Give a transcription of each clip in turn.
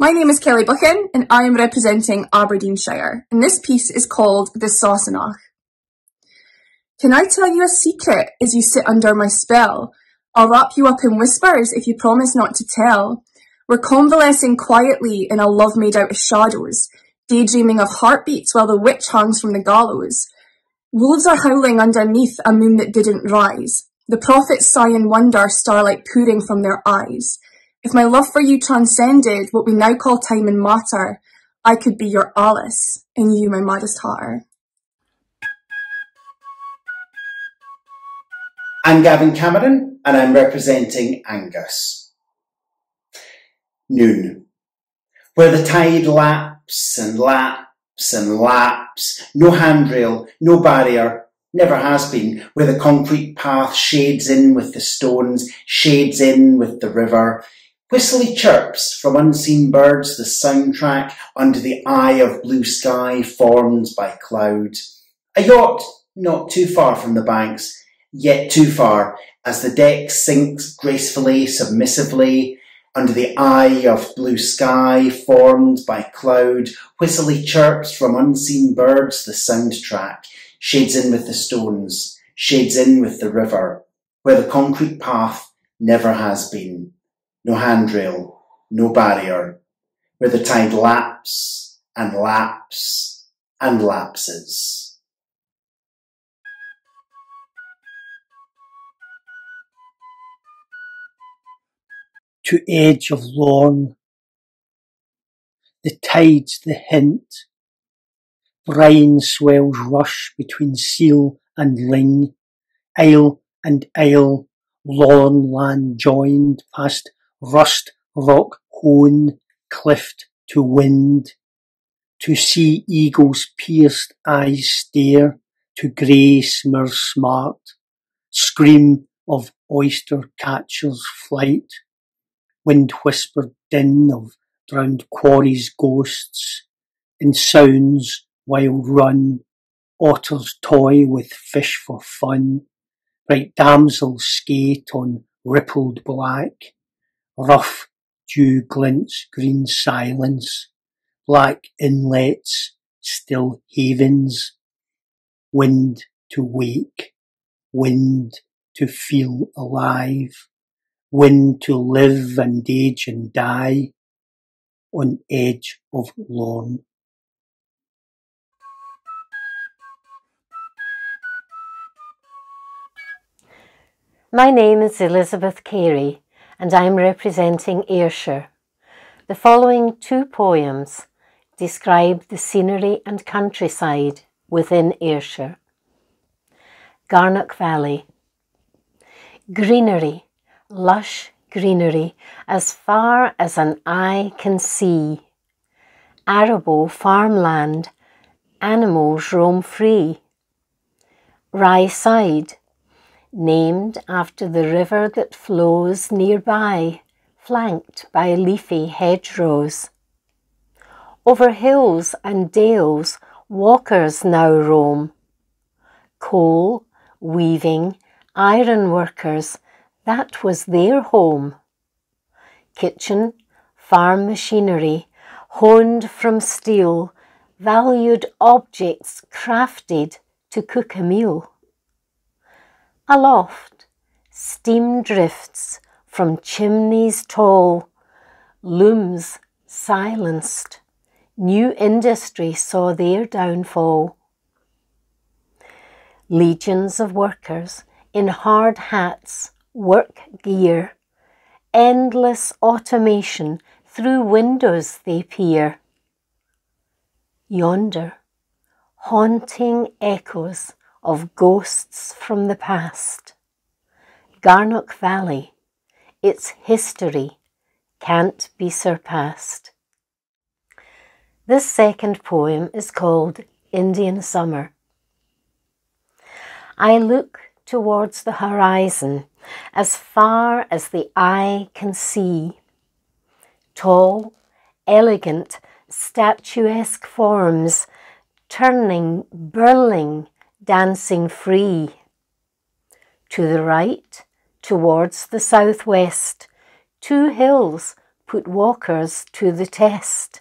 My name is Kelly Buchan and I am representing Aberdeenshire, and this piece is called The Sassenach. Can I tell you a secret as you sit under my spell? I'll wrap you up in whispers if you promise not to tell. We're convalescing quietly in a love made out of shadows, daydreaming of heartbeats while the witch hangs from the gallows. Wolves are howling underneath a moon that didn't rise. The prophets sigh in wonder, starlight pouring from their eyes. If my love for you transcended what we now call time and matter, I could be your Alice, and you my maddest hatter. I'm Gavin Cameron, and I'm representing Angus. Noon. Where the tide laps and laps and laps, no handrail, no barrier, never has been, where the concrete path shades in with the stones, shades in with the river. Whistly chirps from unseen birds, the soundtrack under the eye of blue sky formed by cloud. A yacht not too far from the banks, yet too far, as the deck sinks gracefully, submissively, under the eye of blue sky formed by cloud. Whistly chirps from unseen birds, the soundtrack shades in with the stones, shades in with the river, where the concrete path never has been. No handrail, no barrier, where the tide laps and laps and lapses. To edge of Lorne, the tide's the hint. Brine swells rush between Seal and Ling, isle and isle, Lorne land joined past rust rock hone, clift to wind. To see eagles' pierced eyes stare, to grey smears smart, scream of oyster catchers' flight, wind whispered din of drowned quarries' ghosts, in sounds wild run, otters toy with fish for fun, bright damsels skate on rippled black, rough dew glints green silence, black inlets, still havens, wind to wake, wind to feel alive, wind to live and age and die, on edge of Lorne. My name is Elizabeth Carey and I'm representing Ayrshire. The following two poems describe the scenery and countryside within Ayrshire. Garnock Valley. Greenery, lush greenery as far as an eye can see. Arable farmland, animals roam free. Rye Side, named after the river that flows nearby, flanked by leafy hedgerows. Over hills and dales walkers now roam. Coal, weaving, iron workers, that was their home. Kitchen, farm machinery, honed from steel, valued objects crafted to cook a meal. Aloft, steam drifts from chimneys tall, looms silenced, new industry saw their downfall. Legions of workers in hard hats, work gear, endless automation through windows they peer. Yonder, haunting echoes of ghosts from the past. Garnock Valley, its history can't be surpassed. This second poem is called Indian Summer. I look towards the horizon as far as the eye can see. Tall, elegant, statuesque forms, turning, burling, dancing free. To the right, towards the southwest, two hills put walkers to the test.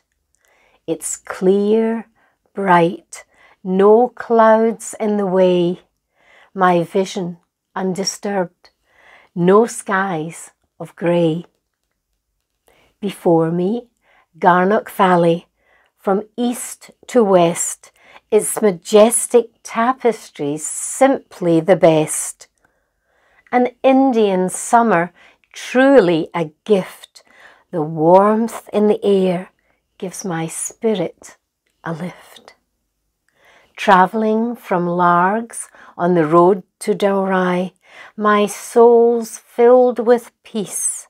It's clear, bright, no clouds in the way, my vision undisturbed, no skies of grey. Before me, Garnock Valley, from east to west, its majestic tapestries simply the best. An Indian summer, truly a gift. The warmth in the air gives my spirit a lift. Travelling from Largs on the road to Dalry, my soul's filled with peace.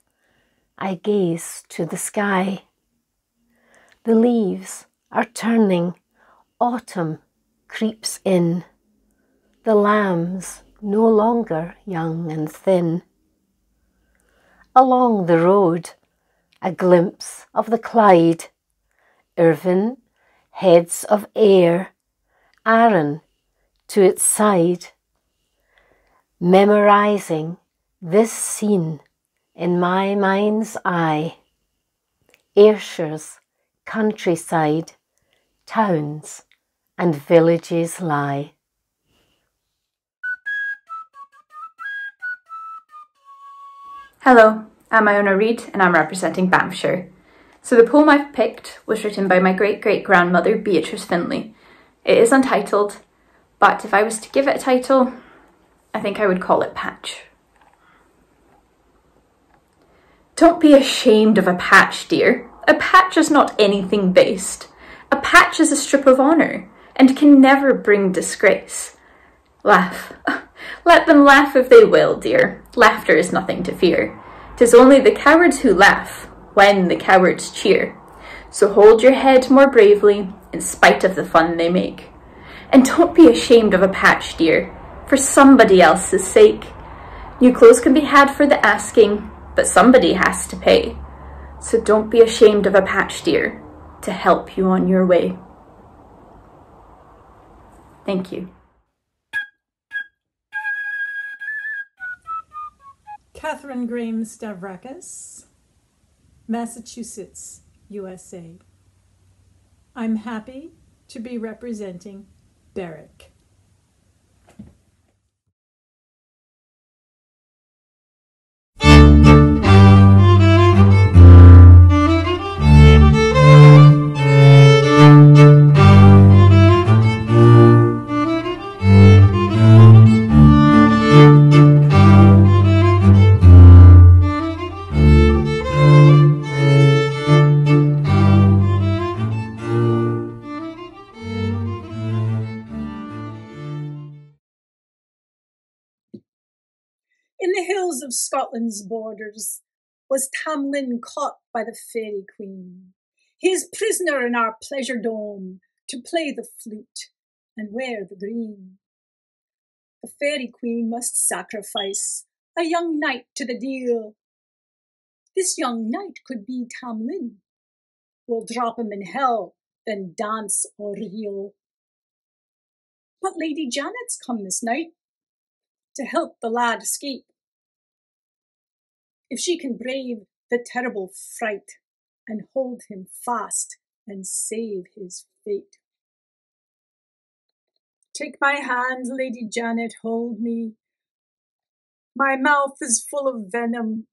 I gaze to the sky. The leaves are turning, autumn creeps in. The lambs no longer young and thin. Along the road, a glimpse of the Clyde, Irvine, heads of Ayr, Arran to its side. Memorizing this scene in my mind's eye, Ayrshire's countryside, towns and villages lie. Hello, I'm Iona Reid and I'm representing Banffshire. So the poem I've picked was written by my great-great-grandmother Beatrice Finlay. It is untitled, but if I was to give it a title, I think I would call it Patch. Don't be ashamed of a patch, dear. A patch is not anything based. A patch is a strip of honour and can never bring disgrace. Laugh. Let them laugh if they will, dear. Laughter is nothing to fear. 'Tis only the cowards who laugh when the cowards cheer. So hold your head more bravely in spite of the fun they make. And don't be ashamed of a patch, dear, for somebody else's sake. New clothes can be had for the asking, but somebody has to pay. So don't be ashamed of a patch, dear, to help you on your way. Thank you. Catherine Graham Stavrakis, Massachusetts, USA. I'm happy to be representing Berwick. In the hills of Scotland's borders was Tamlin caught by the Fairy Queen, his prisoner in our pleasure dome, to play the flute and wear the green. The Fairy Queen must sacrifice a young knight to the deal. This young knight could be Tamlin. We'll drop him in hell, then dance or reel. But Lady Janet's come this night to help the lad escape. If she can brave the terrible fright and hold him fast and save his fate. Take my hand, Lady Janet, hold me. My mouth is full of venom.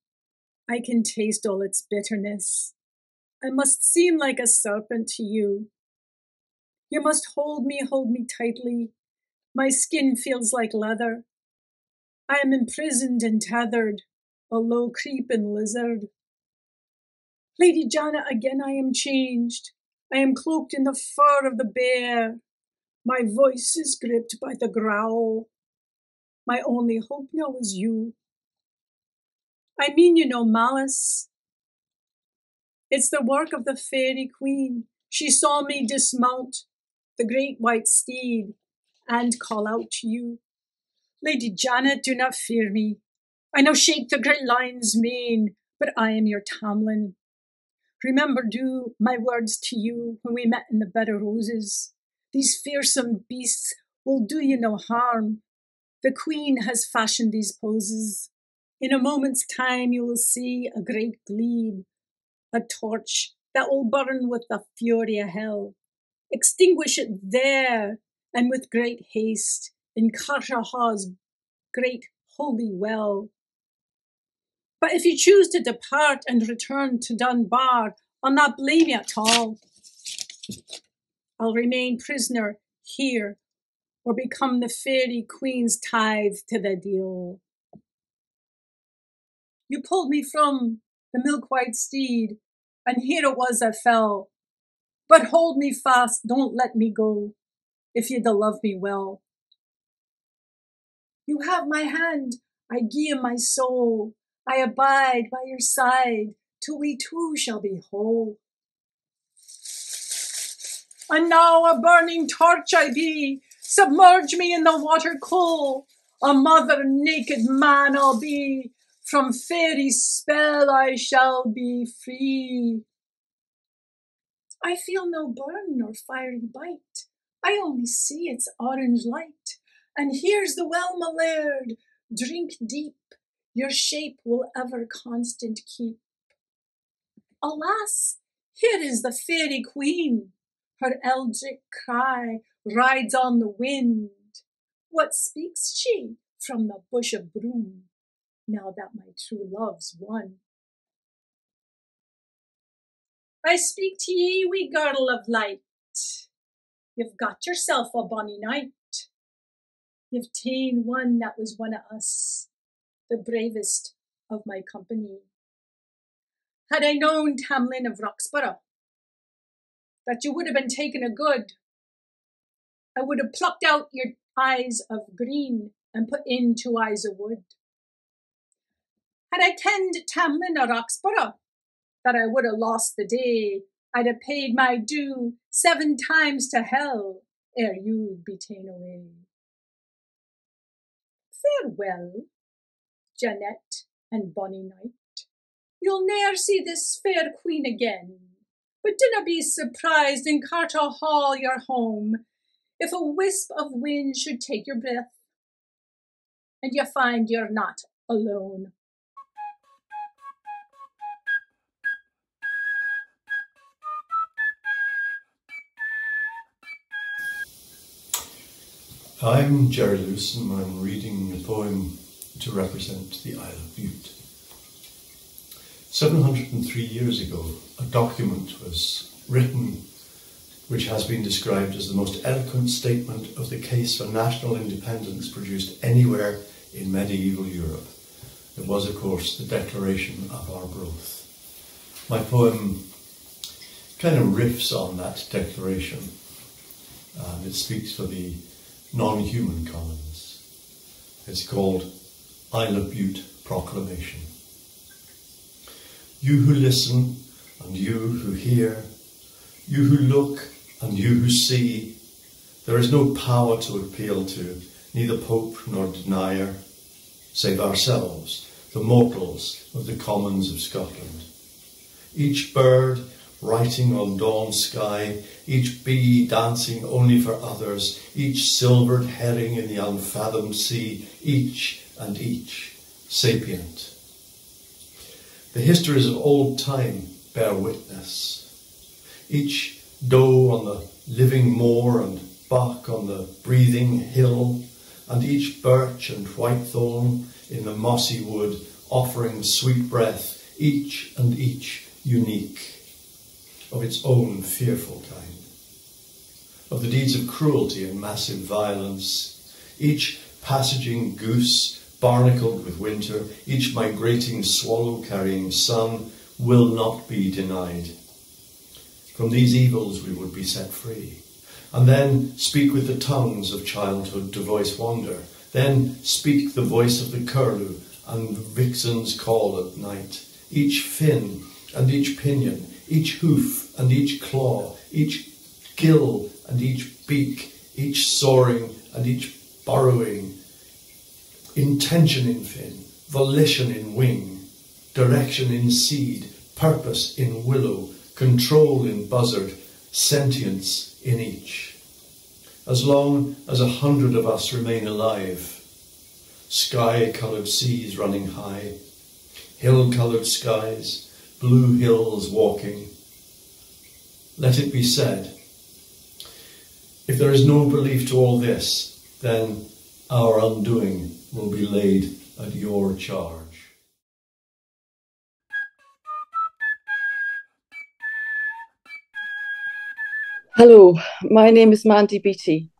I can taste all its bitterness. I must seem like a serpent to you. You must hold me tightly. My skin feels like leather. I am imprisoned and tethered, a low creeping lizard. Lady Janet, again I am changed. I am cloaked in the fur of the bear. My voice is gripped by the growl. My only hope now is you. I mean you no malice. It's the work of the Fairy Queen. She saw me dismount the great white steed and call out to you. Lady Janet, do not fear me. I now shake the great lion's mane, but I am your Tamlin. Remember, do my words to you when we met in the bed of roses. These fearsome beasts will do you no harm. The Queen has fashioned these poses. In a moment's time you will see a great glebe. a torch that will burn with the fury of hell. Extinguish it there, and with great haste, in Carterhaw's great holy well. But if you choose to depart and return to Dunbar, I'll not blame you at all. I'll remain prisoner here, or become the fairy queen's tithe to the deal. You pulled me from the milk-white steed, and here it was I fell. But hold me fast, don't let me go, if you'd love me well. You have my hand, I gie you my soul, I abide by your side, till we two shall be whole. And now a burning torch I be, submerge me in the water cool, a mother naked man I'll be, from fairy spell I shall be free. I feel no burn nor fiery bite, I only see its orange light. And here's the well, my laird, drink deep, your shape will ever constant keep. Alas, here is the fairy queen, her eldritch cry rides on the wind. What speaks she from the bush of broom, now that my true love's won? I speak to ye, wee girdle of light, you've got yourself a bonny night. You've ta'en one that was one of us, the bravest of my company. Had I known, Tamlin of Roxburgh, that you would have been taken a good, I would have plucked out your eyes of green and put in 2 eyes of wood. Had I kenned, Tamlin of Roxburgh, that I would have lost the day, I'd have paid my due 7 times to hell ere you'd be ta'en away. Farewell, Janet and bonny night. You'll ne'er see this fair queen again, but dinna be surprised in Carterhaugh your home, if a wisp of wind should take your breath, and you find you're not alone. I'm Jerry Lewson. I'm reading a poem to represent the Isle of Bute. 703 years ago, a document was written which has been described as the most eloquent statement of the case for national independence produced anywhere in medieval Europe. It was, of course, the Declaration of Arbroath. My poem kind of riffs on that declaration, and it speaks for the non-human commons. It's called Isle of Bute Proclamation. You who listen and you who hear, you who look and you who see, there is no power to appeal to, neither pope nor denier, save ourselves, the mortals of the commons of Scotland. Each bird writing on dawn sky, each bee dancing only for others, each silvered herring in the unfathomed sea, each and each sapient. The histories of old time bear witness. Each doe on the living moor and buck on the breathing hill, and each birch and whitethorn in the mossy wood offering sweet breath, each and each unique, of its own fearful kind, of the deeds of cruelty and massive violence, each passaging goose barnacled with winter, each migrating swallow carrying sun, will not be denied. From these evils we would be set free, and then speak with the tongues of childhood to voice wonder, then speak the voice of the curlew and vixen's call at night, each fin and each pinion, each hoof and each claw, each gill and each beak, each soaring and each burrowing, intention in fin, volition in wing, direction in seed, purpose in willow, control in buzzard, sentience in each. As long as 100 of us remain alive, sky-coloured seas running high, hill-coloured skies, blue hills walking. Let it be said, if there is no belief to all this, then our undoing will be laid at your charge. Hello, my name is Mandy Beattie.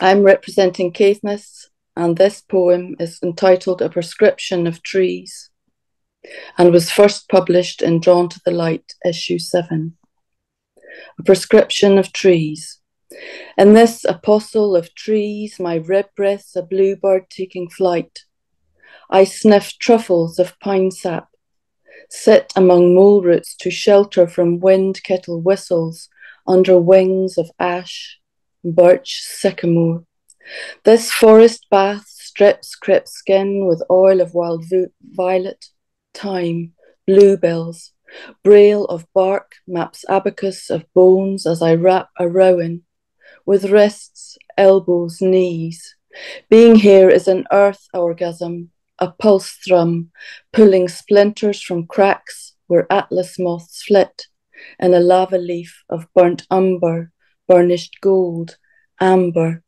I'm representing Caithness, and this poem is entitled A Prescription of Trees and was first published in Drawn to the Light, issue 7. A Prescription of Trees. In this apostle of trees, my rib breath's a bluebird taking flight. I sniff truffles of pine sap, sit among mole roots to shelter from wind kettle whistles under wings of ash, birch, sycamore. This forest bath strips crepe skin with oil of wild violet, thyme, bluebells. Braille of bark maps abacus of bones as I wrap a rowan, with wrists, elbows, knees. Being here is an earth orgasm, a pulse thrum, pulling splinters from cracks where atlas moths flit, in a lava leaf of burnt umber, burnished gold, amber.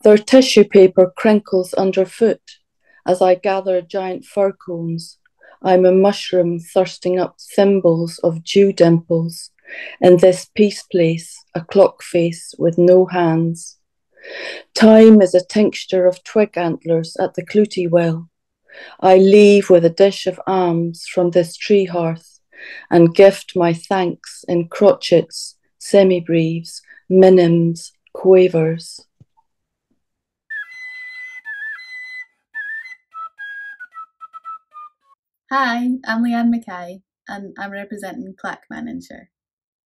Their tissue paper crinkles underfoot as I gather giant fir cones. I'm a mushroom thirsting up thimbles of dew dimples in this peace place, a clock face with no hands. Time is a tincture of twig antlers at the Clootie well. I leave with a dish of alms from this tree hearth and gift my thanks in crotchets, semibreves, minims, quavers. Hi, I'm Leanne Mackay, and I'm representing Clackmannanshire.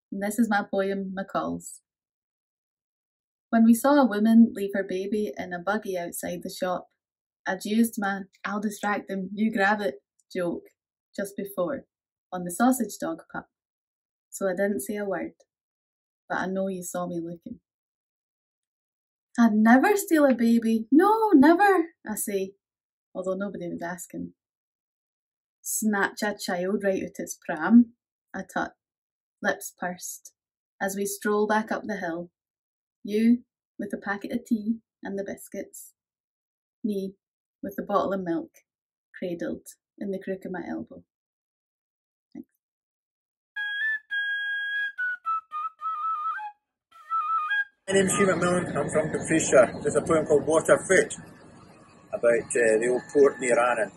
And this is my poem, McCall's. When we saw a woman leave her baby in a buggy outside the shop, I'd used my "I'll distract him, you grab it" joke just before on the sausage dog pup, so I didn't say a word, but I know you saw me looking. I'd never steal a baby, no, never, I say, although nobody was asking. Snatch a child right out its pram, I tut, lips pursed, as we stroll back up the hill. You with the packet of tea and the biscuits. Me with the bottle of milk, cradled in the crook of my elbow. Thanks. My name's Hugh McMillan, I'm from Dumfriesshire. There's a poem called Waterfoot about the old port near Annan.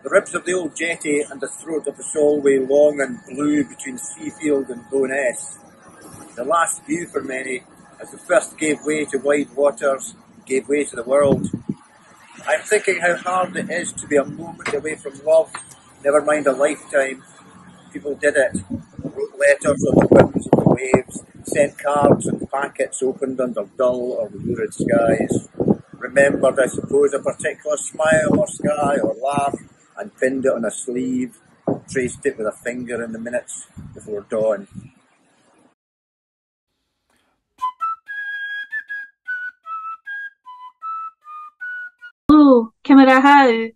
The ribs of the old jetty and the throat of the Solway long and blue between Seafield and Bowness. The last view for many, as the first gave way to wide waters, gave way to the world. I'm thinking how hard it is to be a moment away from love, never mind a lifetime. People did it, wrote letters on the winds of the waves, sent cards and packets opened under dull or lurid skies, remembered, I suppose, a particular smile or sky or laugh, and pinned it on a sleeve, traced it with a finger in the minutes before dawn. Hello, Kimara.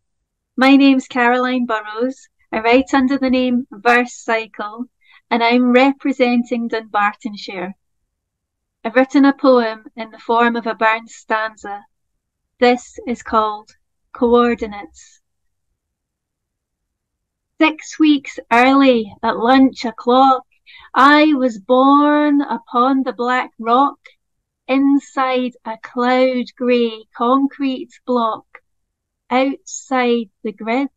My name's Caroline Burrows. I write under the name Verse Cycle, and I'm representing Dunbartonshire. I've written a poem in the form of a burned stanza. This is called Coordinates. 6 weeks early, at lunch o'clock, I was born upon the black rock, inside a cloud-grey concrete block, outside the grid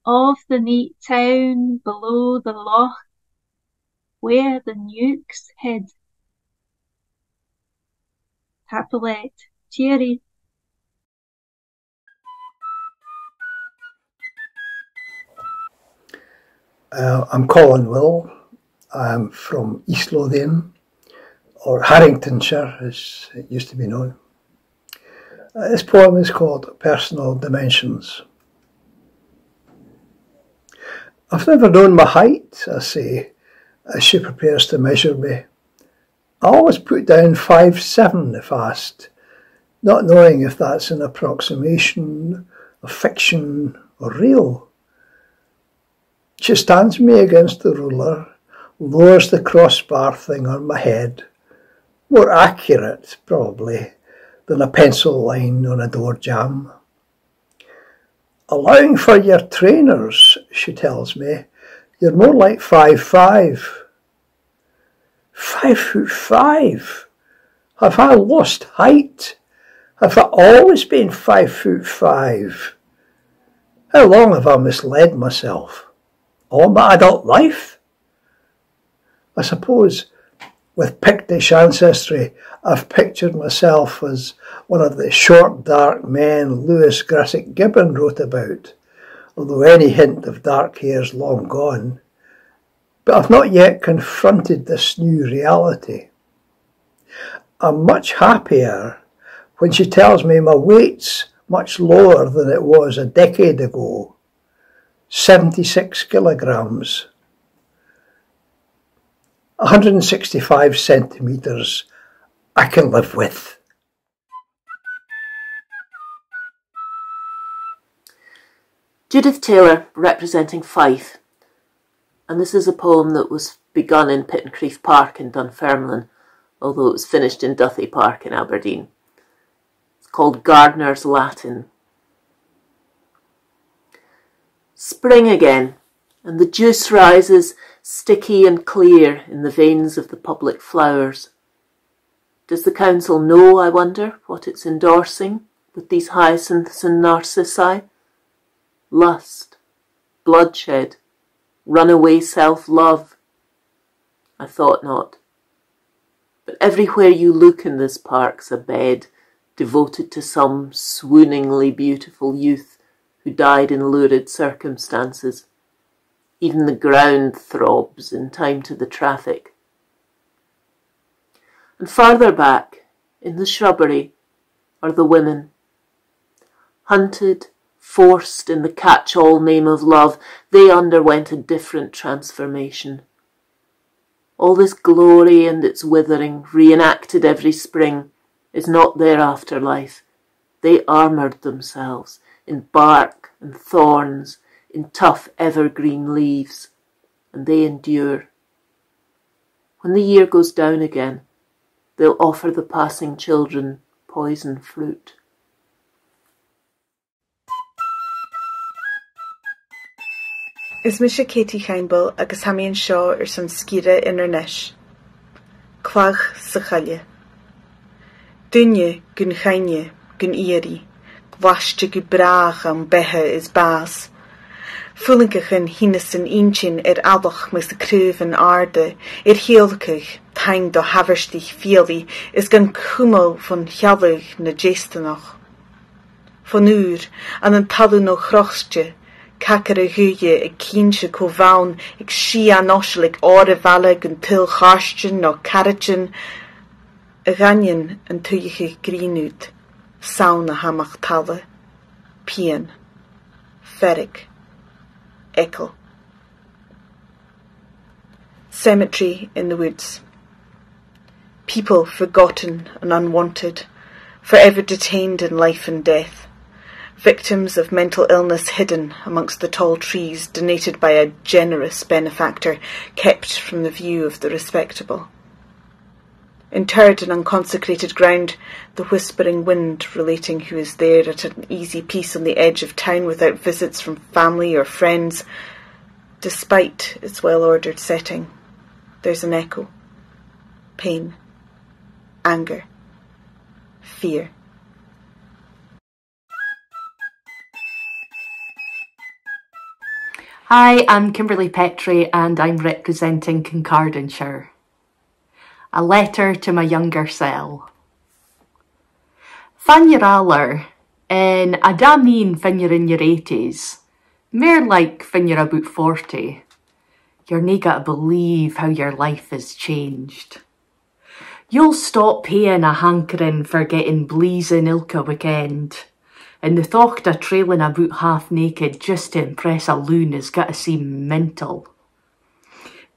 of the neat town below the loch, where the nukes hid. Capulet, cheery. I'm Colin Will. I'm from East Lothian, or Harringtonshire as it used to be known. This poem is called Personal Dimensions. I've never known my height, I say, as she prepares to measure me. I always put down 5'7" if asked, not knowing if that's an approximation, a fiction, or real. She stands me against the ruler, lowers the crossbar thing on my head, more accurate, probably, than a pencil line on a door jamb. Allowing for your trainers, she tells me, you're more like 5'5". 5'5"? Have I lost height? Have I always been 5'5"? How long have I misled myself? All my adult life? I suppose with Pictish ancestry, I've pictured myself as one of the short, dark men Lewis Grassic Gibbon wrote about, although any hint of dark hair's long gone. But I've not yet confronted this new reality. I'm much happier when she tells me my weight's much lower than it was a decade ago. 76 kilograms. 165 centimetres I can live with. Judith Taylor, representing Fife, and this is a poem that was begun in Pittencrieff Park in Dunfermline, although it was finished in Duthie Park in Aberdeen. It's called Gardener's Latin. Spring again, and the juice rises sticky and clear in the veins of the public flowers. Does the council know, I wonder, what it's endorsing with these hyacinths and narcissi? Lust, bloodshed, runaway self-love. I thought not. But everywhere you look in this park's a bed devoted to some swooningly beautiful youth who died in lurid circumstances. Even the ground throbs in time to the traffic. And farther back, in the shrubbery, are the women. Hunted, forced in the catch-all name of love, they underwent a different transformation. All this glory and its withering, reenacted every spring, is not their afterlife. They armoured themselves in bark and thorns, in tough evergreen leaves, and they endure. When the year goes down again, they'll offer the passing children poison fruit. Is mis Katie Chainbull agus Hamian Shaw san skire inernesh. Quach sa chaile. Dunne gun chaine gun ieri. Gwaste gu brach am behe is baas. Fulinkachan hinesin inchin adach mis de kruven aarde, heelkig, tang do haverstich fieli, is gan kummel van hjavig na jestenach. Van uur, an een talu no grochtje, kakere huye, ik kiensje ko vaun, ik shia noshlik ore valle gun til garstjen no karretjen, a ganjen en tuyige greenut, sauna hamach talle, pien, ferrik. Echo. Cemetery in the woods. People forgotten and unwanted, forever detained in life and death. Victims of mental illness hidden amongst the tall trees donated by a generous benefactor, kept from the view of the respectable. Interred in unconsecrated ground, the whispering wind relating who is there at an easy peace on the edge of town without visits from family or friends. Despite its well-ordered setting, there's an echo. Pain. Anger. Fear. Hi, I'm Kimberly Petrie and I'm representing Kincardineshire. A letter to my younger self. Fan your aller, and I da mean fin you're in your 80s, more like fin you're about 40. You're nae gotta believe how your life has changed. You'll stop paying a hankering for getting bleezing ilka weekend, and the thought of trailing about half naked just to impress a loon has gotta seem mental.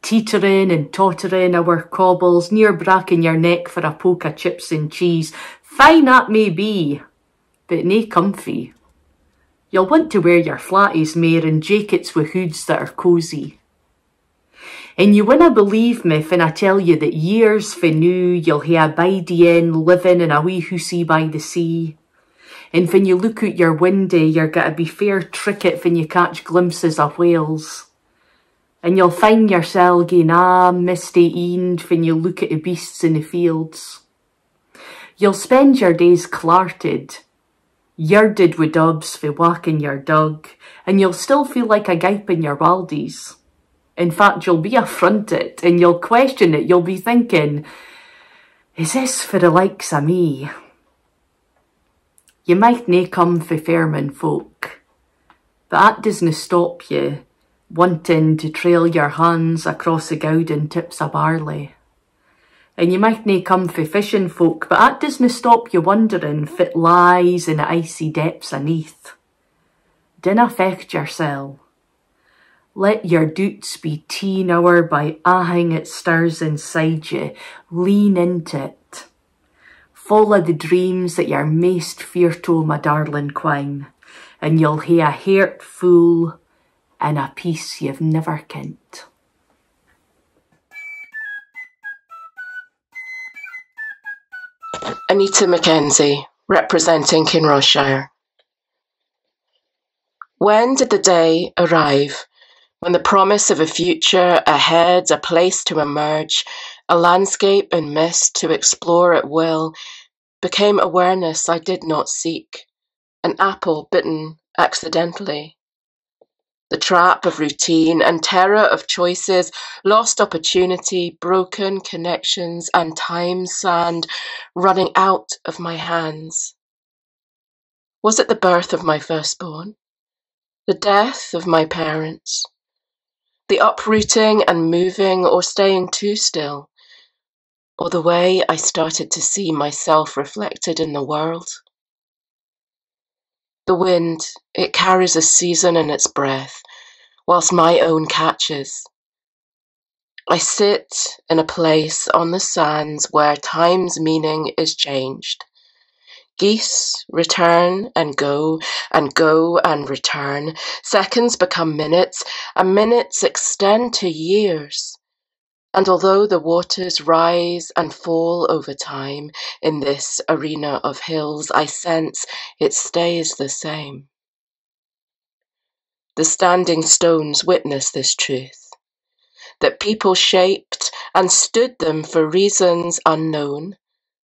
Teetering and tottering our cobbles, near bracking your neck for a poke of chips and cheese. Fine that may be, but nae comfy. You'll want to wear your flatties mair and jackets with hoods that are cosy. And you winna believe me when I tell you that years fae noo you'll hae a bidie in living in a wee hoosie by the sea. And when you look out your window, you're gonna be fair tricket when you catch glimpses of whales. And you'll find yoursel gain misty eend when you look at the beasts in the fields. You'll spend your days clarted, yarded with dubs for walking your dog, and you'll still feel like a gype in your waldies. In fact, you'll be affronted and you'll question it. You'll be thinking, is this for the likes of me? You might nae come for farming folk, but that doesna stop you wanting to trail your hands across the gowden tips of barley. And you might nae come for fishing folk, but that doesna stop you wondering if it lies in the icy depths aneath. Dinna fecht yoursel. Let your doubts be teen hour by ahing it stirs inside you. Lean into it. Follow the dreams that you're maist feared o, my darling quine, and you'll hae a heart full and a peace you've never kent. Anita Mackenzie, representing Kinrossshire. When did the day arrive when the promise of a future ahead, a place to emerge, a landscape in mist to explore at will, became awareness I did not seek, an apple bitten accidentally? The trap of routine and terror of choices, lost opportunity, broken connections, and time sand running out of my hands. Was it the birth of my firstborn? The death of my parents? The uprooting and moving or staying too still? Or the way I started to see myself reflected in the world? The wind, it carries a season in its breath, whilst my own catches. I sit in a place on the sands where time's meaning is changed. Geese return and go and return. Seconds become minutes, and minutes extend to years. And although the waters rise and fall over time in this arena of hills, I sense it stays the same. The standing stones witness this truth, that people shaped and stood them for reasons unknown,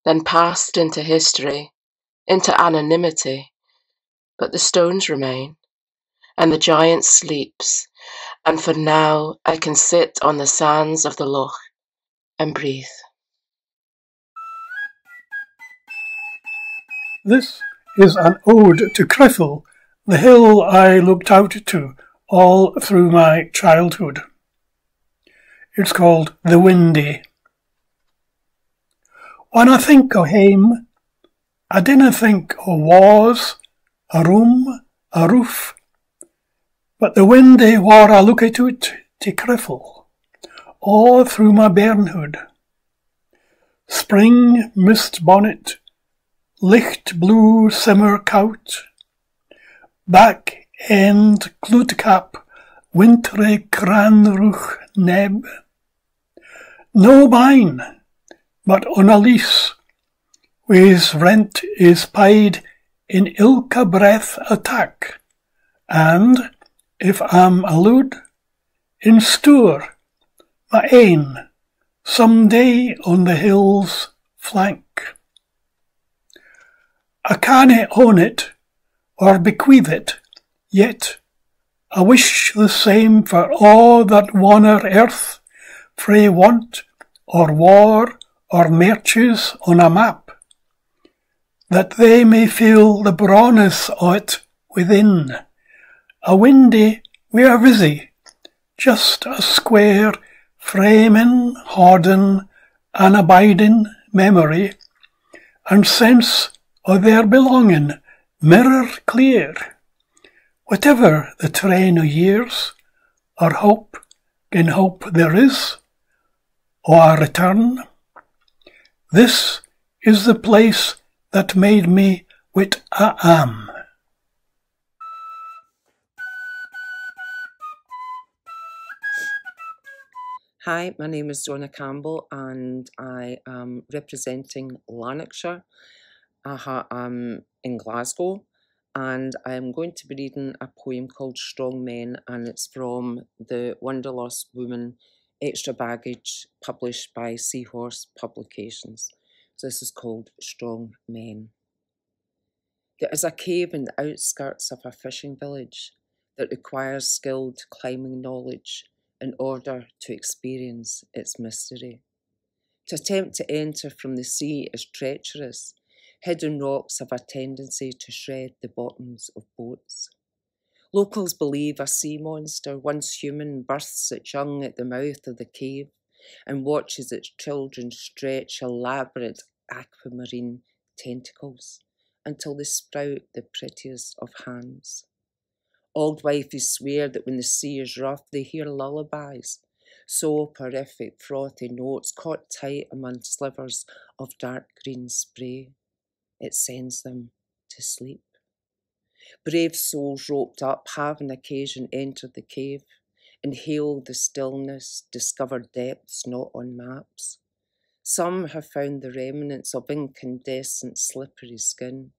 then passed into history, into anonymity, but the stones remain, and the giant sleeps, and for now I can sit on the sands of the loch and breathe. This is an ode to Criffel, the hill I looked out to all through my childhood. It's called The Windy. When I think o' hame, I dinna think o' walls, a room, a roof, but the windy where I look at it to Criffel, all through my bairnhood. Spring mist bonnet, licht blue simmer coat, back end gloedkap, wintry cranroeg neb. No mine, but on a lease, whose rent is paid in ilka breath attack, and, if I'm allowed, in stour, my ain, some day on the hill's flank. I cannae own it, or bequeath it, yet I wish the same for all that wander earth, frae want, or war, or merches on a map, that they may feel the brawnness o't within. A windy we're busy, just a square framing, hoarding, an abiding memory, and sense o' their belonging, mirror clear. Whatever the train o' years, or hope, gin hope there is, o' a return, this is the place that made me what I am. Hi, my name is Donna Campbell and I am representing Lanarkshire. I'm in Glasgow and I am going to be reading a poem called Strong Men, and it's from the Wanderlust Woman Extra Baggage, published by Seahorse Publications. So this is called Strong Men. There is a cave in the outskirts of a fishing village that requires skilled climbing knowledge in order to experience its mystery. To attempt to enter from the sea is treacherous. Hidden rocks have a tendency to shred the bottoms of boats. Locals believe a sea monster, once human, births its young at the mouth of the cave and watches its children stretch elaborate aquamarine tentacles until they sprout the prettiest of hands. Old wifeys swear that when the sea is rough, they hear lullabies, soporific, frothy notes caught tight among slivers of dark green spray. It sends them to sleep. Brave souls roped up have on occasion entered the cave, inhaled the stillness, discovered depths not on maps. Some have found the remnants of incandescent slippery skin.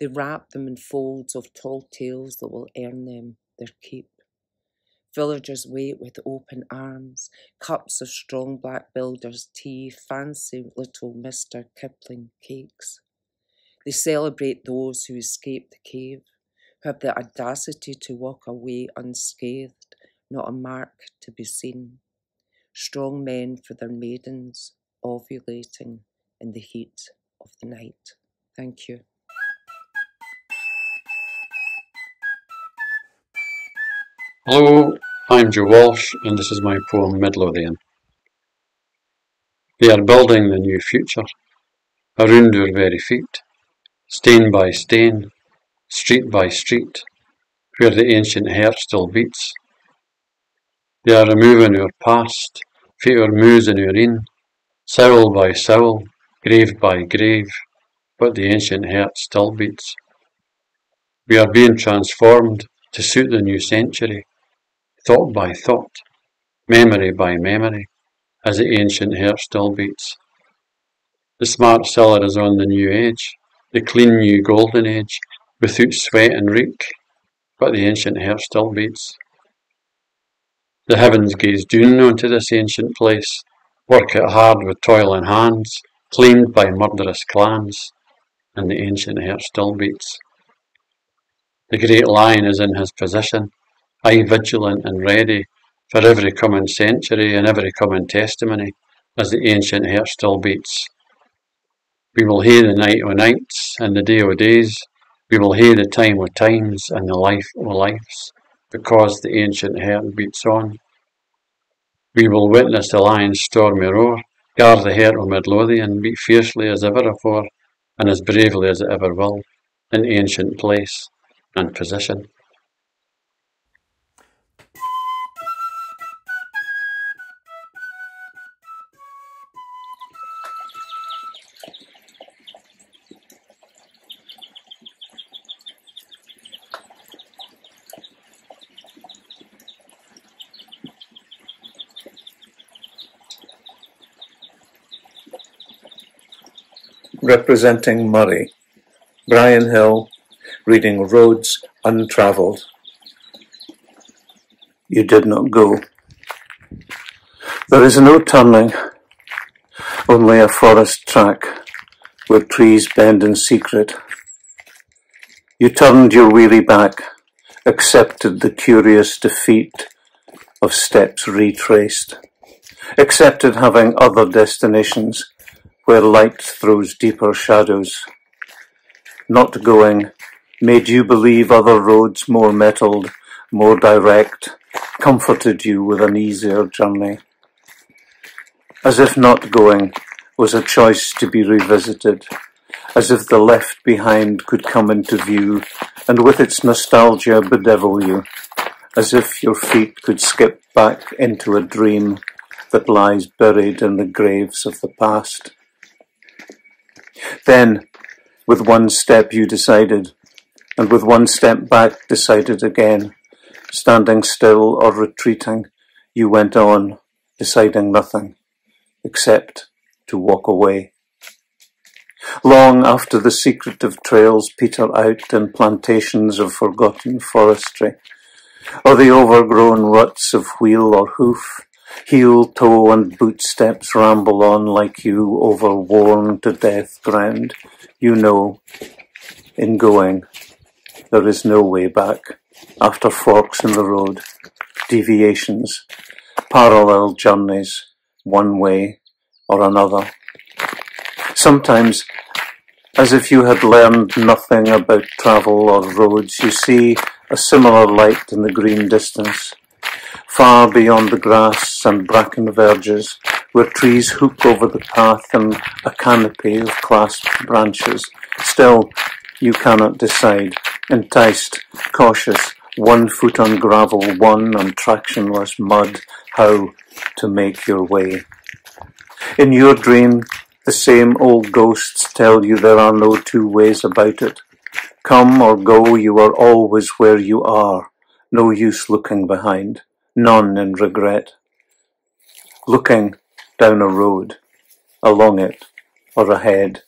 They wrap them in folds of tall tales that will earn them their keep. Villagers wait with open arms, cups of strong black builder's tea, fancy little Mr. Kipling cakes. They celebrate those who escape the cave, who have the audacity to walk away unscathed, not a mark to be seen. Strong men for their maidens, ovulating in the heat of the night. Thank you. Hello, I'm Joe Walsh and this is my poem Midlothian. They are building the new future, around our very feet, stain by stain, street by street, where the ancient heart still beats. They are removing our past, fit our moos in our in, soul by soul, grave by grave, but the ancient heart still beats. We are being transformed to suit the new century, thought by thought, memory by memory, as the ancient heart still beats. The smart seller is on the new age, the clean new golden age, without sweat and reek, but the ancient heart still beats. The heavens gaze down onto this ancient place, work it hard with toiling hands, claimed by murderous clans, and the ancient heart still beats. The great lion is in his position, aye vigilant and ready for every coming century and every coming testimony, as the ancient heart still beats. We will hae the night o' nights and the day o' days, we will hae the time o' times and the life o' lives, because the ancient heart beats on. We will witness the lion's stormy roar, guard the heart o' Midlothian, beat fiercely as ever afore, and as bravely as it ever will, in ancient place and position. Representing Murray, Brian Hill, reading Roads Untravelled. You did not go. There is no turning, only a forest track where trees bend in secret. You turned your weary back, accepted the curious defeat of steps retraced, accepted having other destinations where light throws deeper shadows. Not going made you believe other roads more metalled, more direct, comforted you with an easier journey. As if not going was a choice to be revisited, as if the left behind could come into view and with its nostalgia bedevil you, as if your feet could skip back into a dream that lies buried in the graves of the past. Then, with one step you decided, and with one step back decided again. Standing still or retreating, you went on, deciding nothing except to walk away. Long after the secretive trails peter out in plantations of forgotten forestry, or the overgrown ruts of wheel or hoof, heel, toe and boot steps ramble on like you over worn-to-death ground, you know, in going, there is no way back after forks in the road, deviations, parallel journeys, one way or another. Sometimes, as if you had learned nothing about travel or roads, you see a similar light in the green distance, far beyond the grass and bracken verges, where trees hook over the path in a canopy of clasped branches. Still, you cannot decide, enticed, cautious, 1 foot on gravel, 1 on tractionless mud, how to make your way. In your dream, the same old ghosts tell you there are no two ways about it. Come or go, you are always where you are. No use looking behind, none in regret. Looking down a road, along it, or ahead,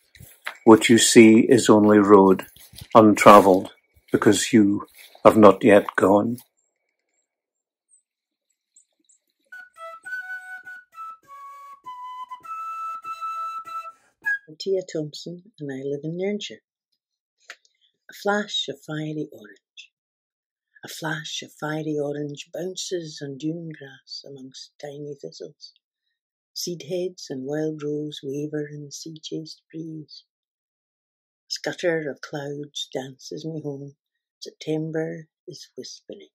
what you see is only road, untravelled, because you have not yet gone. I'm Tia Thompson and I live in Nairnshire. A flash of fiery orange. A flash of fiery orange bounces on dune grass amongst tiny thistles. Seed heads and wild rose waver in the sea-chased breeze. A scutter of clouds dances me home. September is whispering.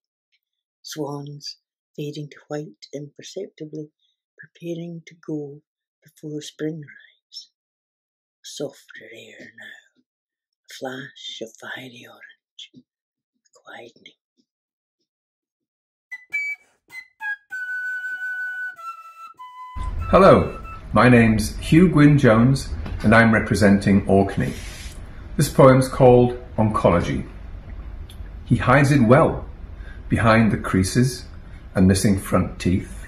Swans fading to white imperceptibly, preparing to go before spring arrives. A softer air now, a flash of fiery orange, quietening. Hello, my name's Hugh Gwyn Jones and I'm representing Orkney. This poem's called Oncology. He hides it well, behind the creases and missing front teeth.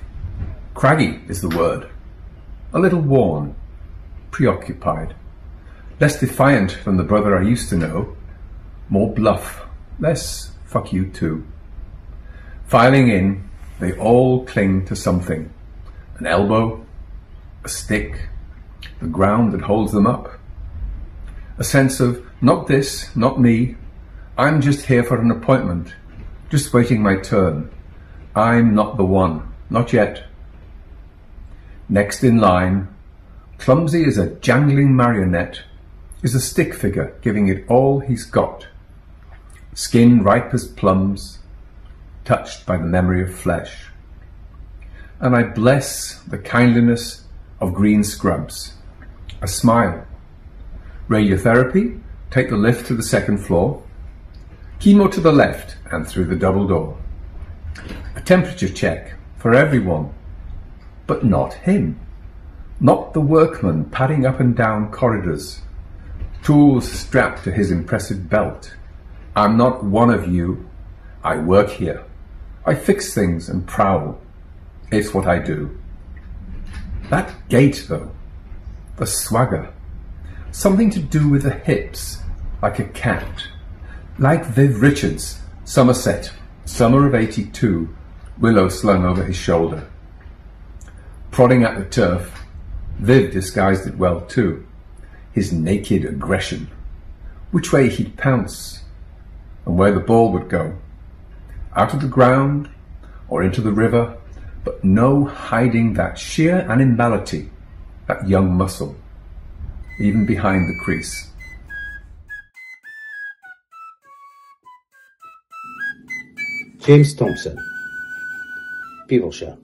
Craggy is the word, a little worn, preoccupied, less defiant than the brother I used to know, more bluff, less fuck you too. Filing in, they all cling to something, an elbow, a stick, the ground that holds them up. A sense of, not this, not me, I'm just here for an appointment, just waiting my turn. I'm not the one, not yet. Next in line, clumsy as a jangling marionette, is a stick figure giving it all he's got. Skin ripe as plums, touched by the memory of flesh. And I bless the kindliness of green scrubs. A smile. Radiotherapy, take the lift to the 2nd floor. Chemo to the left and through the double door. A temperature check for everyone, but not him. Not the workman padding up and down corridors. Tools strapped to his impressive belt. I'm not one of you. I work here. I fix things and prowl. It's what I do. That gait, though, the swagger, something to do with the hips, like a cat, like Viv Richards, Somerset, summer of '82, willow slung over his shoulder. Prodding at the turf, Viv disguised it well too, his naked aggression, which way he'd pounce, and where the ball would go, out of the ground or into the river, but no hiding that sheer animality, that young muscle, even behind the crease. James Thompson, Peebleshire.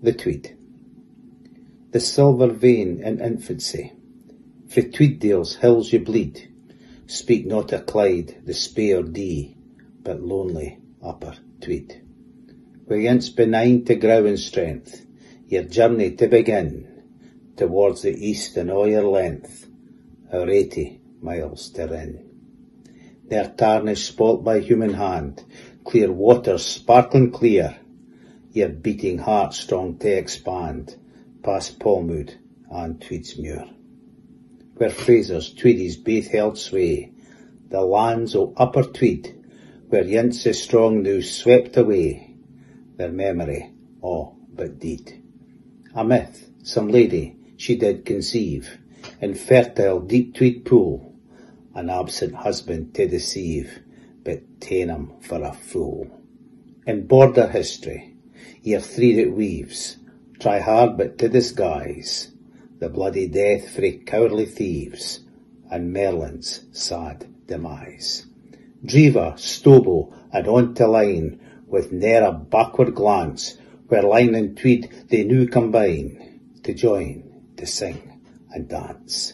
The Tweed. The silver vein in infancy, frae Tweeddale's hills you bleed, speak not of Clyde, the spare Dee, but lonely upper Tweed. Whence benign to growing strength, your journey to begin, towards the east in all your length, our 80 miles to rin. Ne'er tarnished spot by human hand, clear waters sparkling clear, your beating heart strong to expand, past Palmwood and Tweedsmuir, where Fraser's Tweedies baith held sway, the lands o' Upper Tweed, where yints is strong now swept away, their memory all but deed. A myth, some lady she did conceive, in fertile deep Tweed pool, an absent husband to deceive, but ta'en him for a fool. In border history, year 3 it weaves, try hard but to disguise, the bloody death frae cowardly thieves, and Merlin's sad demise. Driva, Stobo, and on to Line, with ne'er a backward glance, where Line and Tweed they new combine, to join, to sing and dance.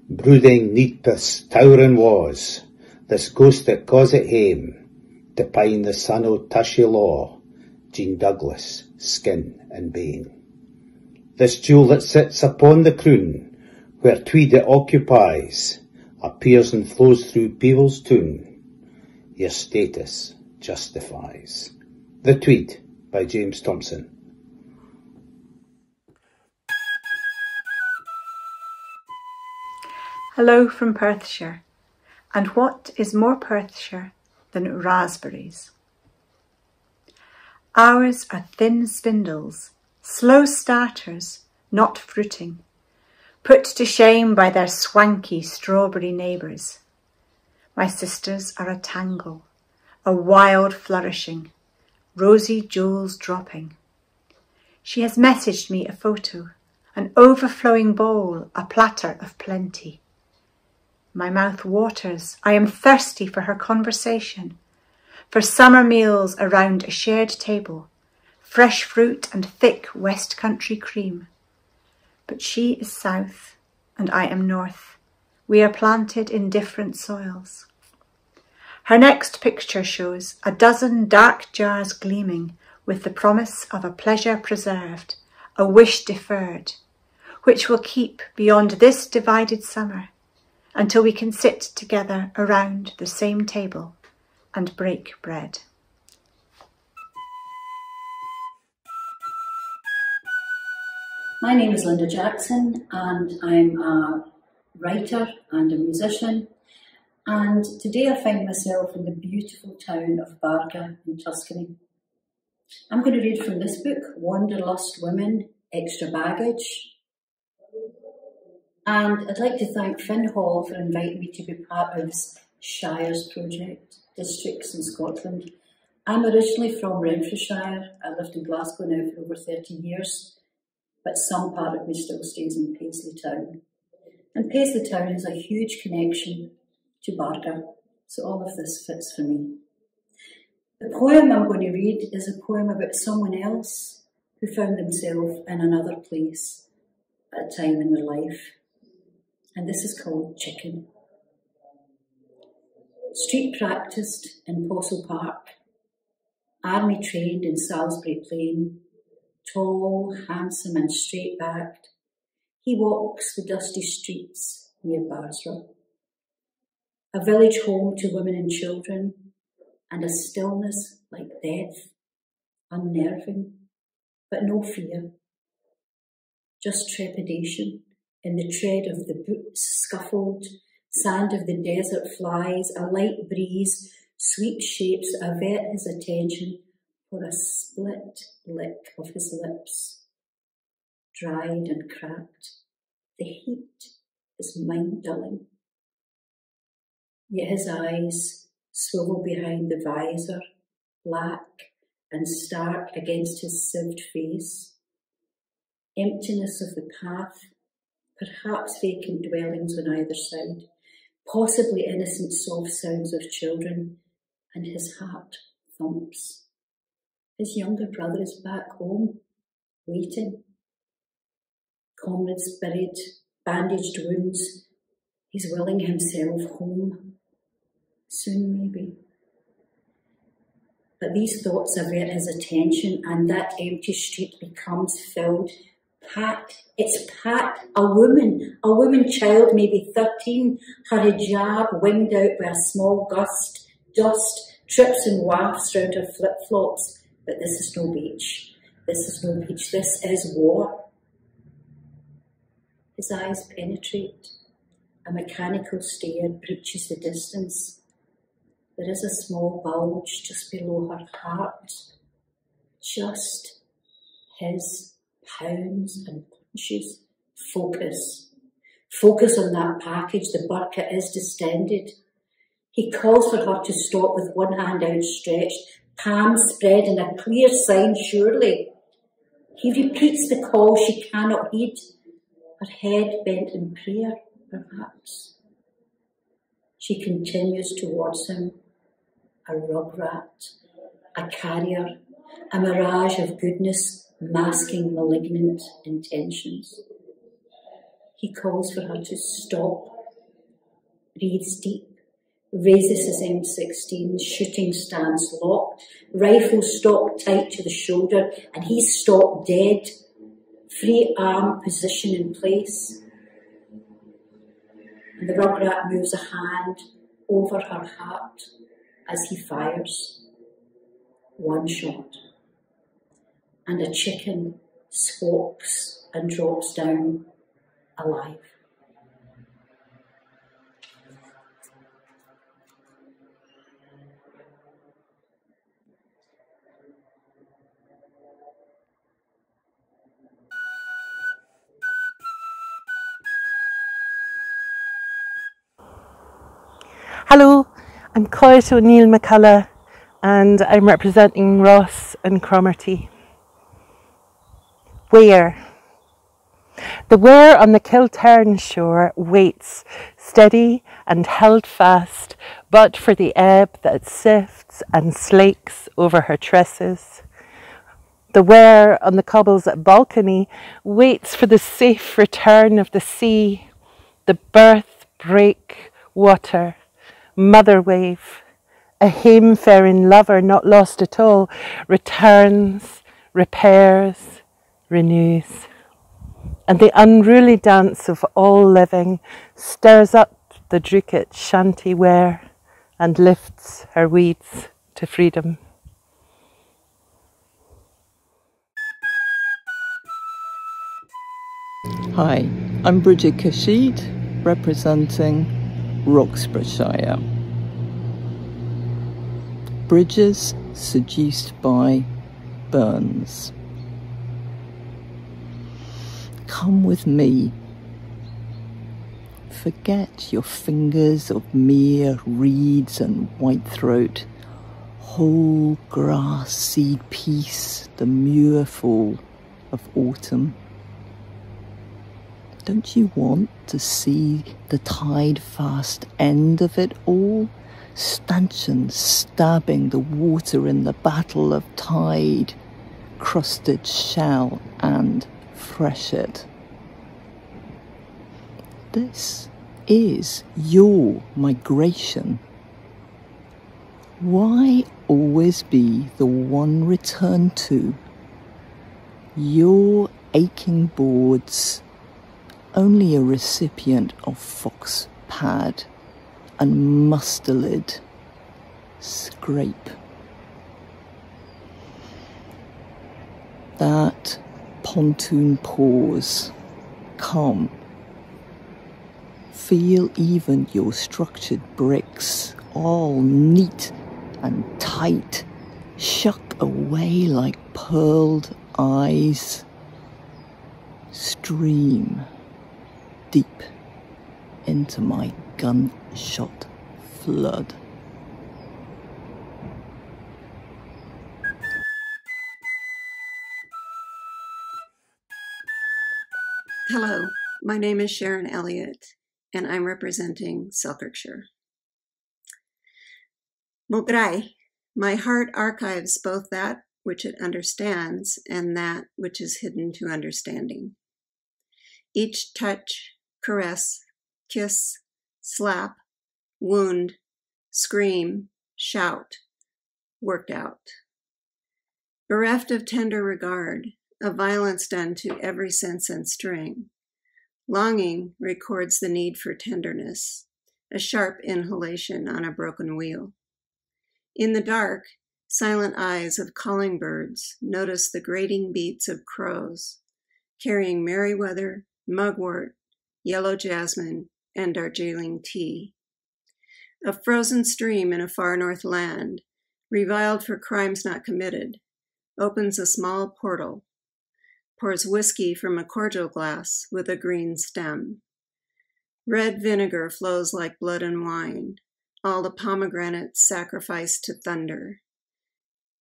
Brooding Needpith's towering was, this ghost that caused it hame, to pine the son o' Tushy Law, Jean Douglas, skin and bane. This jewel that sits upon the croon, where Tweed it occupies, appears and flows through Peevil's tune, your status justifies. The Tweed by James Thompson. Hello from Perthshire, and what is more Perthshire than raspberries? Ours are thin spindles, slow starters, not fruiting, put to shame by their swanky strawberry neighbours. My sisters are a tangle, a wild flourishing, rosy jewels dropping. She has messaged me a photo, an overflowing bowl, a platter of plenty. My mouth waters, I am thirsty for her conversation, for summer meals around a shared table, fresh fruit and thick West Country cream. But she is south and I am north. We are planted in different soils. Her next picture shows a dozen dark jars gleaming with the promise of a pleasure preserved, a wish deferred, which will keep beyond this divided summer, until we can sit together around the same table and break bread. My name is Linda Jackson and I'm a writer and a musician, and today I find myself in the beautiful town of Barga in Tuscany. I'm going to read from this book, Wanderlust Women, Extra Baggage. And I'd like to thank Finn Hall for inviting me to be part of this Shires project, districts in Scotland. I'm originally from Renfrewshire. I lived in Glasgow now for over 30 years, but some part of me still stays in Paisley Town. And Paisley Town has a huge connection to Barga, so all of this fits for me. The poem I'm going to read is a poem about someone else who found themselves in another place at a time in their life. And this is called Chicken. Street practiced in Postle Park, army trained in Salisbury Plain, tall, handsome and straight-backed, he walks the dusty streets near Barsra. A village home to women and children, and a stillness like death, unnerving, but no fear, just trepidation in the tread of the boots scuffled, sand of the desert flies, a light breeze, sweet shapes avert his attention for a split lick of his lips, dried and cracked. The heat is mind-dulling. Yet his eyes swivel behind the visor, black and stark against his sieved face. Emptiness of the path, perhaps vacant dwellings on either side, possibly innocent soft sounds of children, and his heart thumps. His younger brother is back home, waiting. Comrades buried, bandaged wounds. He's willing himself home. Soon, maybe. But these thoughts avert his attention, and that empty street becomes filled. Packed, it's packed. A woman child, maybe 13, her hijab winged out by a small gust, dust trips and wafts round her flip-flops, But this is no beach. This is no beach. This is war. His eyes penetrate. A mechanical stare breaches the distance. There is a small bulge just below her heart. Just his pounds and punches. Focus. Focus on that package. The burqa is distended. He calls for her to stop with one hand outstretched, palms spread in a clear sign, surely. He repeats the call she cannot heed, her head bent in prayer, perhaps. She continues towards him, a rug rat, a carrier, a mirage of goodness masking malignant intentions. He calls for her to stop, breathes deep, raises his M16, shooting stance locked, rifle stock tight to the shoulder, and he's stopped dead, free arm position in place. And the rugrat moves a hand over her heart as he fires. One shot. And a chicken squawks and drops down alive. Hello, I'm Cloyd O'Neill McCullough and I'm representing Ross and Cromarty. Weir. The Weir on the Kiltern shore waits, steady and held fast, but for the ebb that sifts and slakes over her tresses. The Weir on the cobbles at Balcony waits for the safe return of the sea, the birth break water, mother wave, a hame-faring lover not lost at all, returns, repairs, renews. And the unruly dance of all living stirs up the Druitt shanty Weir and lifts her weeds to freedom. Hi, I'm Bridget Kashid, representing Roxburghshire. Bridges seduced by Burns. Come with me. Forget your fingers of mere reeds and whitethroat. Whole grass seed peace, the muirfall of autumn. Don't you want to see the tide-fast end of it all? Stanchions stabbing the water in the battle of tide, crusted shell and freshet. This is your migration. Why always be the one returned to? Your aching boards, only a recipient of fox pad and mustelid scrape. That pontoon pause, come. Feel even your structured bricks, all neat and tight, shuck away like pearled eyes. Stream deep into my gunshot flood. Hello, my name is Sharon Elliott, and I'm representing Selkirkshire. Mograi, my heart archives both that which it understands and that which is hidden to understanding. Each touch, caress, kiss, slap, wound, scream, shout, worked out. Bereft of tender regard, of violence done to every sense and string, longing records the need for tenderness, a sharp inhalation on a broken wheel. In the dark, Silent eyes of calling birds notice the grating beats of crows, carrying Merriweather, mugwort, yellow jasmine, and Darjeeling tea. A frozen stream in a far north land, reviled for crimes not committed, opens a small portal, pours whiskey from a cordial glass with a green stem. Red vinegar flows like blood and wine, all the pomegranates sacrificed to thunder.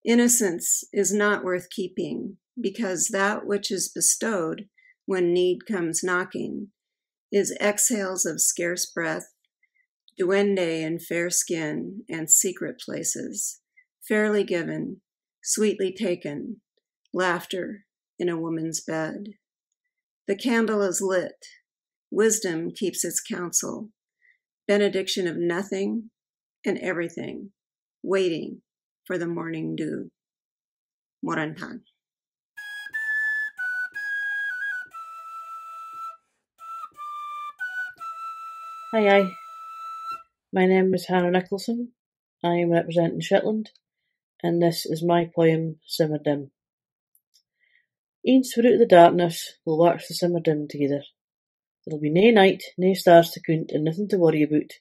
Innocence is not worth keeping, because that which is bestowed when need comes knocking is exhales of scarce breath, duende in fair skin and secret places, fairly given, sweetly taken, laughter in a woman's bed. The candle is lit, wisdom keeps its counsel, benediction of nothing and everything, waiting for the morning dew. Morantan. Hi. My name is Hannah Nicholson. I am representing Shetland, and this is my poem, Simmer Dim. Eens through the darkness, we'll watch the simmer dim together. There'll be nae night, nae stars to count, and nothing to worry about.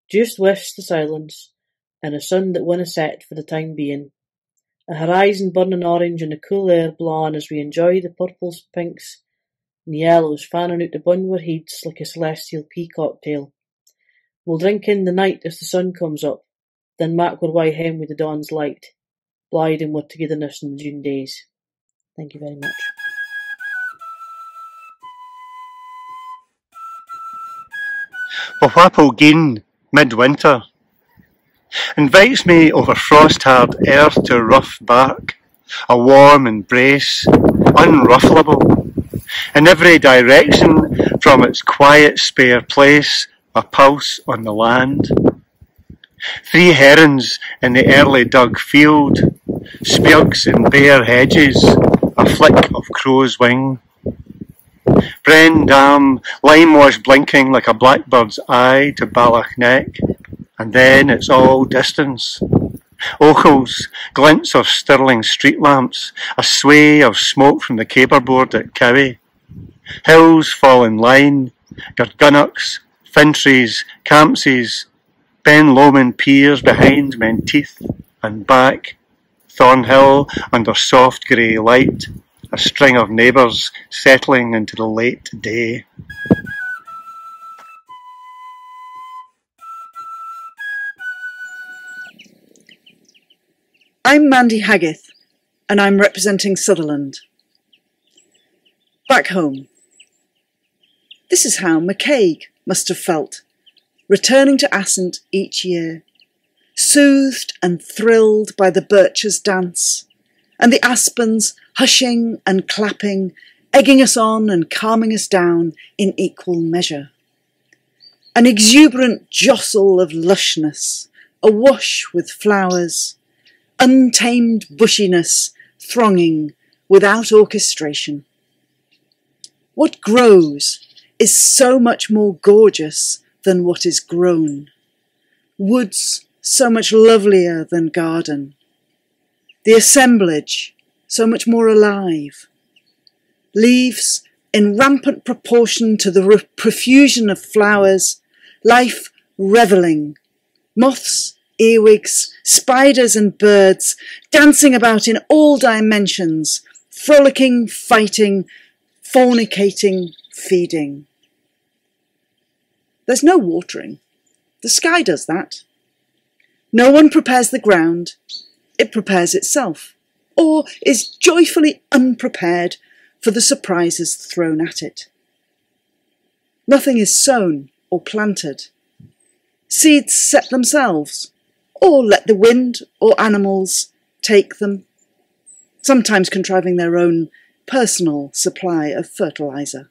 Just wisps the silence, and a sun that winna set for the time being. A horizon burning orange and the cool air blawing as we enjoy the purples, pinks, and yellows fanning out the Bunwer Heads like a celestial pea cocktail. We'll drink in the night as the sun comes up, then mak our way home with the dawn's light, bliding with togetherness in the June days. Thank you very much. The Whapple Gin, midwinter, invites me over frost-hard earth to rough bark, a warm embrace, unruffleable, in every direction from its quiet spare place, a pulse on the land. 3 herons in the early dug field, spurgs in bare hedges, a flick of crow's wing. Bren Dam, lime-wash blinking like a blackbird's eye to Ballochneck, and then it's all distance. Ochils, glints of Stirling street lamps, a sway of smoke from the caberboard at Cowie. Hills fall in line, Gurgunnocks, Fintries, Campsies, Ben Lomond piers behind Menteith, and back, Thornhill under soft grey light, a string of neighbours settling into the late day. I'm Mandy Haggith, and I'm representing Sutherland. Back home. This is how McCaig must have felt, returning to Assynt each year, soothed and thrilled by the birches' dance, and the aspens hushing and clapping, egging us on and calming us down in equal measure. An exuberant jostle of lushness, awash with flowers, untamed bushiness thronging without orchestration. What grows is so much more gorgeous than what is grown. Woods so much lovelier than garden. The assemblage so much more alive. Leaves in rampant proportion to the profusion of flowers, life revelling, moths, earwigs, spiders and birds dancing about in all dimensions, frolicking, fighting, fornicating, feeding. There's no watering. The sky does that. No one prepares the ground. It prepares itself, or is joyfully unprepared for the surprises thrown at it. Nothing is sown or planted. Seeds set themselves, or let the wind or animals take them, sometimes contriving their own personal supply of fertilizer.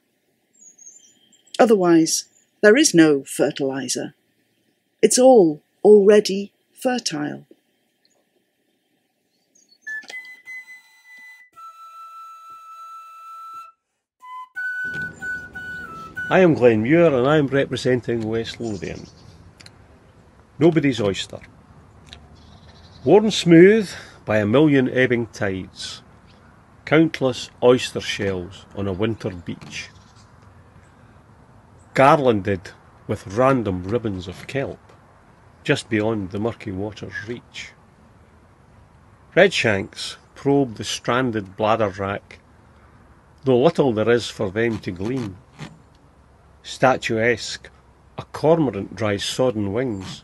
Otherwise, there is no fertilizer. It's all already fertile. I am Glenn Muir and I am representing West Lothian. Nobody's oyster. Worn smooth by a million ebbing tides, countless oyster shells on a winter beach, garlanded with random ribbons of kelp, just beyond the murky water's reach. Redshanks probe the stranded bladder wrack, though little there is for them to glean. Statuesque, a cormorant dries sodden wings,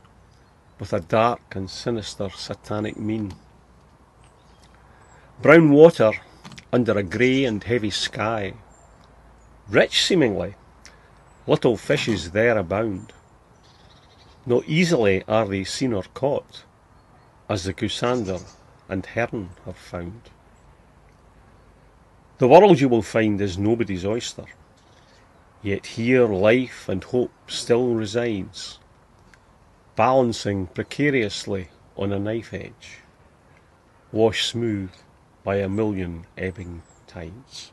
with a dark and sinister satanic mien. Brown water under a grey and heavy sky, rich seemingly, little fishes there abound. Not easily are they seen or caught, as the goosander and heron have found. The world you will find is nobody's oyster, yet here life and hope still resides, balancing precariously on a knife edge, washed smooth by a million ebbing tides.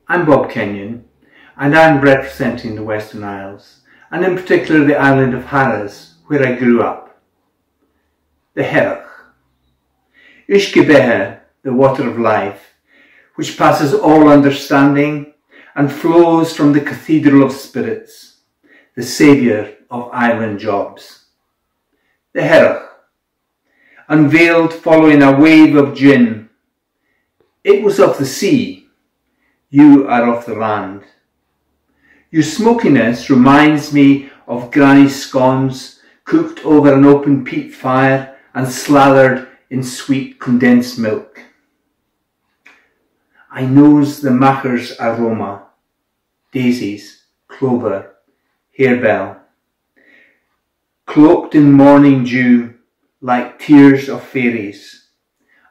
I'm Bob Kenyon, and I'm representing the Western Isles, and in particular the island of Harris, where I grew up. The Herach. Ushkebehe, the water of life, which passes all understanding and flows from the Cathedral of Spirits, the saviour of island jobs. The Herach, unveiled following a wave of gin. It was of the sea, you are of the land. Your smokiness reminds me of granny scones cooked over an open peat fire and slathered in sweet condensed milk. I nose the macher's aroma, daisies, clover, harebell, cloaked in morning dew like tears of fairies,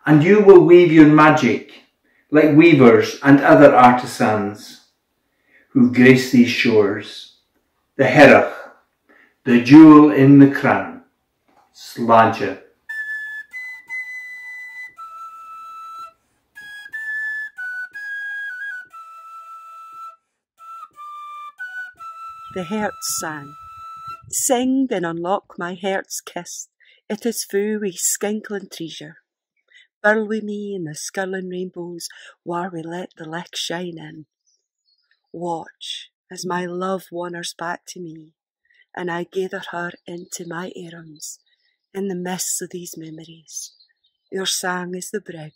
and you will weave your magic like weavers and other artisans who grace these shores. The Herach, the jewel in the crown, Sláinte. The Hertz sang. Sing and unlock my heart's kiss, it is fu wi skinkling treasure. Burl wi me in the skirling rainbows, where we let the licht shine in. Watch as my love wanders back to me, and I gather her into my arms, in the mists of these memories. Your sang is the brig,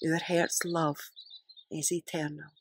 your heart's love is eternal.